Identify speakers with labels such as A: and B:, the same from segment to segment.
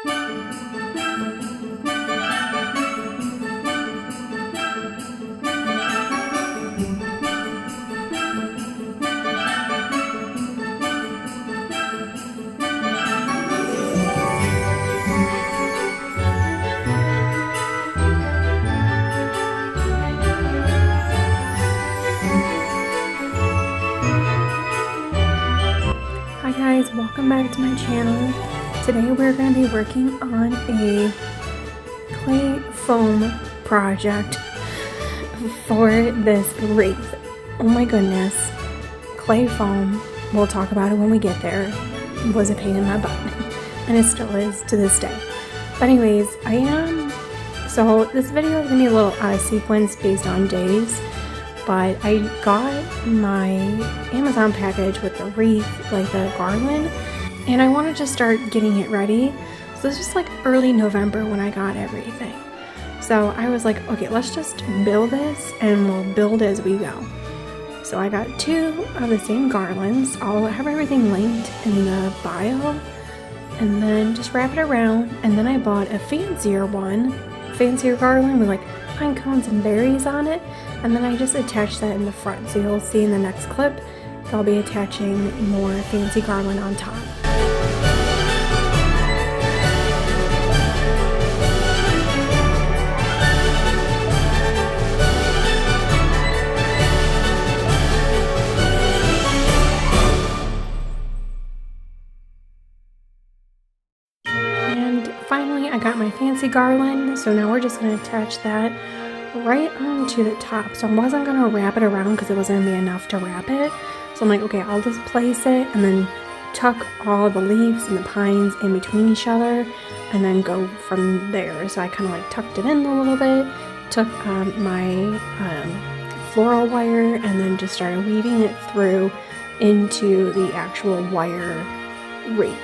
A: Hi guys, welcome back to my channel. Today we're going to be working on a clay foam project for this wreath. Oh my goodness, clay foam, we'll talk about it when we get there, was a pain in my butt, and it still is to this day. But anyways, so this video is going to be a little out of sequence based on days. But I got my Amazon package with the wreath, like the garland, and I wanted to start getting it ready. So this was like early November when I got everything. So I was like, okay, let's just build this and we'll build as we go. So I got 2 of the same garlands. I'll have everything linked in the bio, and then just wrap it around. And then I bought a fancier garland with like pine cones and berries on it. And then I just attached that in the front. So you'll see in the next clip, I'll be attaching more fancy garland on top. And finally, I got my fancy garland. So now we're just going to attach that right onto the top. So I wasn't going to wrap it around because it wasn't going to be enough to wrap it. So I'm like, okay, I'll just place it and then tuck all the leaves and the pines in between each other and then go from there. So I kind of like tucked it in a little bit, took my floral wire and then just started weaving it through into the actual wire wreath.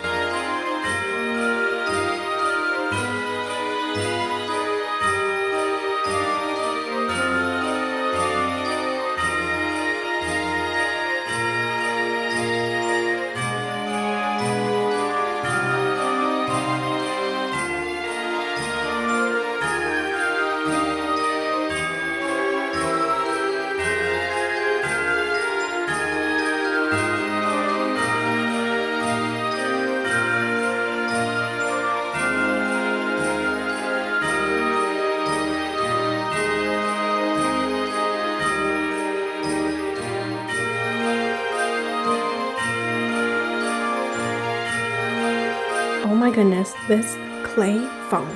A: Oh my goodness, this clay foam.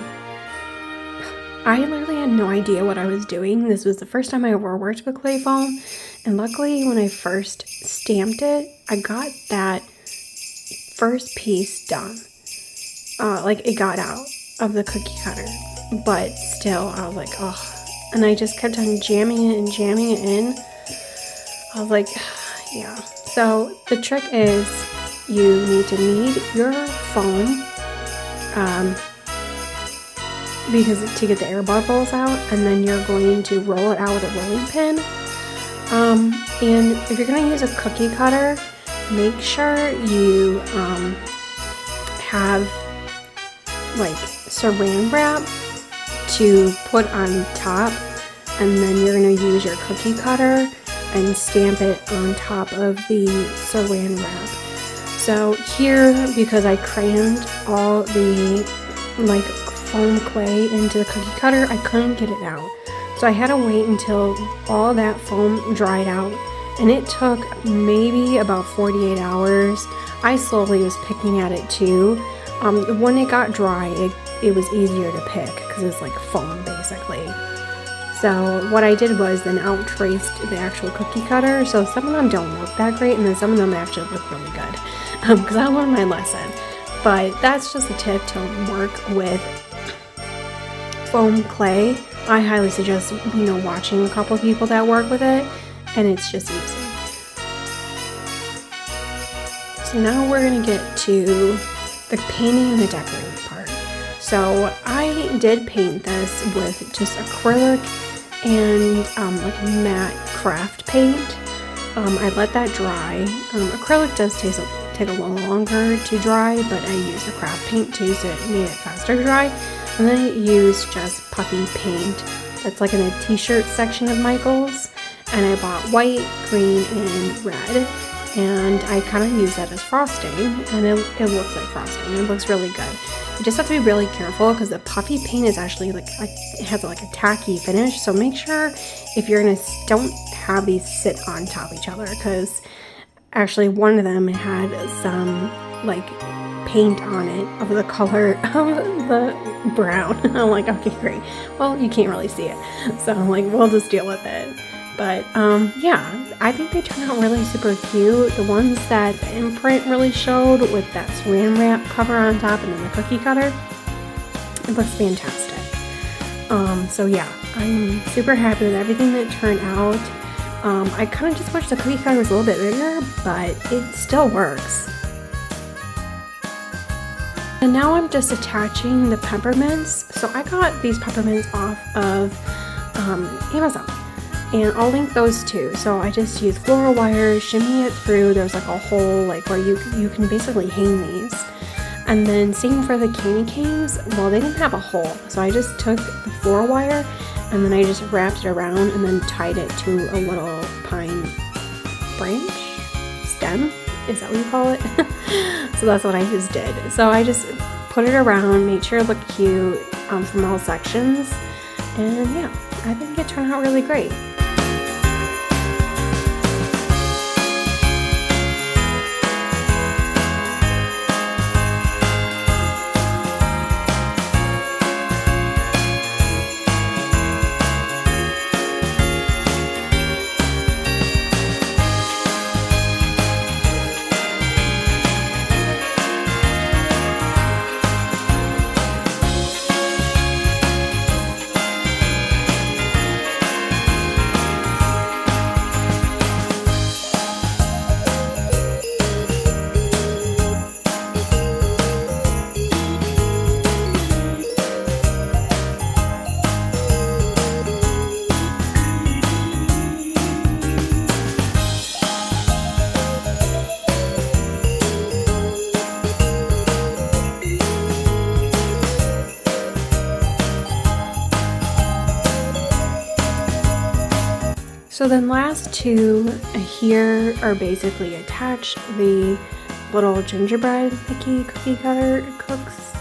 A: I literally had no idea what I was doing. This was the first time I ever worked with clay foam. And luckily when I first stamped it, I got that first piece done. Like it got out of the cookie cutter. But still, I was like, oh. And I just kept on jamming it and jamming it in. I was like, yeah. So the trick is you need to knead your foam because to get the air bubbles out, and then you're going to roll it out with a rolling pin. And if you're going to use a cookie cutter, make sure you have like saran wrap to put on top, and then you're going to use your cookie cutter and stamp it on top of the saran wrap. So here, because I crammed all the like foam clay into the cookie cutter, I couldn't get it out. So I had to wait until all that foam dried out, and it took maybe about 48 hours. I slowly was picking at it too. When it got dry, it was easier to pick because it's like foam basically. So what I did was then out traced the actual cookie cutter. So some of them don't look that great, and then some of them actually look really good because I learned my lesson. But that's just a tip to work with foam clay. I highly suggest, watching a couple of people that work with it, and it's just easy. So now we're gonna get to the painting and the decorating part. So I did paint this with just acrylic and like matte craft paint. I let that dry. Acrylic does take a little longer to dry, but I used the craft paint too, so it made it faster to dry. And then I used just puffy paint that's like in a t-shirt section of Michael's. And I bought white, green, and red. And I kind of use that as frosting, and it looks like frosting. It looks really good. You just have to be really careful because the puffy paint is actually like it has like a tacky finish. So make sure if you're gonna don't have these sit on top of each other, because actually one of them had some like paint on it of the color of the brown. I'm like, okay, great. Well, you can't really see it, so I'm like, we'll just deal with it. But yeah, I think they turn out really super cute. The ones that the imprint really showed with that saran wrap cover on top and then the cookie cutter, it looks fantastic. So yeah, I'm super happy with everything that turned out. I kind of just wish the cookie cutter was a little bit bigger, but it still works. And now I'm just attaching the peppermints. So I got these peppermints off of Amazon. And I'll link those too. So I just use floral wire, shimmy it through. There's like a hole like where you can basically hang these. And then same for the candy canes. Well, they didn't have a hole. So I just took the floral wire and then I just wrapped it around and then tied it to a little pine branch, stem, is that what you call it? So that's what I just did. So I just put it around, made sure it looked cute from all sections. And yeah, I think it turned out really great. So then last two here are basically attached. The little gingerbread cookie cutter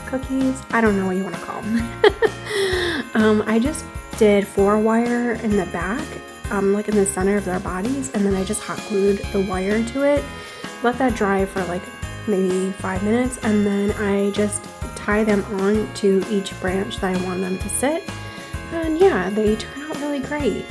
A: cookies. I don't know what you want to call them. I just did floral wire in the back, like in the center of their bodies, and then I just hot glued the wire to it. Let that dry for like maybe 5 minutes, and then I just tie them on to each branch that I want them to sit. And yeah, they turn out really great.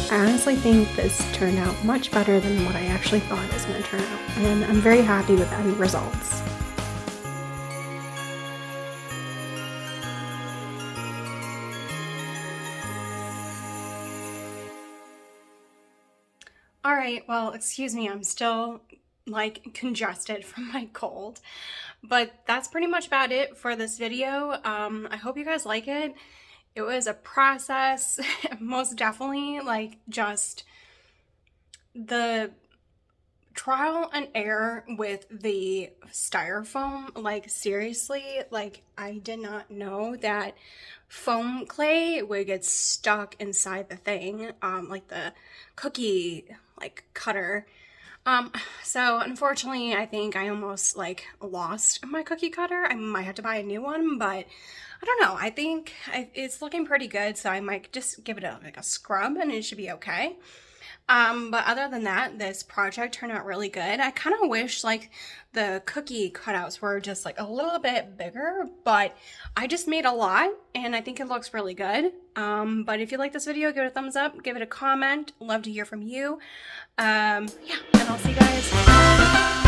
A: I honestly think this turned out much better than what I actually thought it was going to turn out, and I'm very happy with the end results. Alright, well, excuse me, I'm still like congested from my cold, but that's pretty much about it for this video. I hope you guys like it. It was a process, most definitely, like just the trial and error with the styrofoam. Like seriously, like I did not know that foam clay would get stuck inside the thing, like the cookie like cutter. So unfortunately, I think I almost like lost my cookie cutter. I might have to buy a new one, but I don't know. I think it's looking pretty good, so I might just give it like a scrub and it should be okay. But other than that, this project turned out really good. I kind of wish like the cookie cutouts were just like a little bit bigger, but I just made a lot and I think it looks really good. But if you like this video, give it a thumbs up, give it a comment. Love to hear from you. Yeah, and I'll see you guys.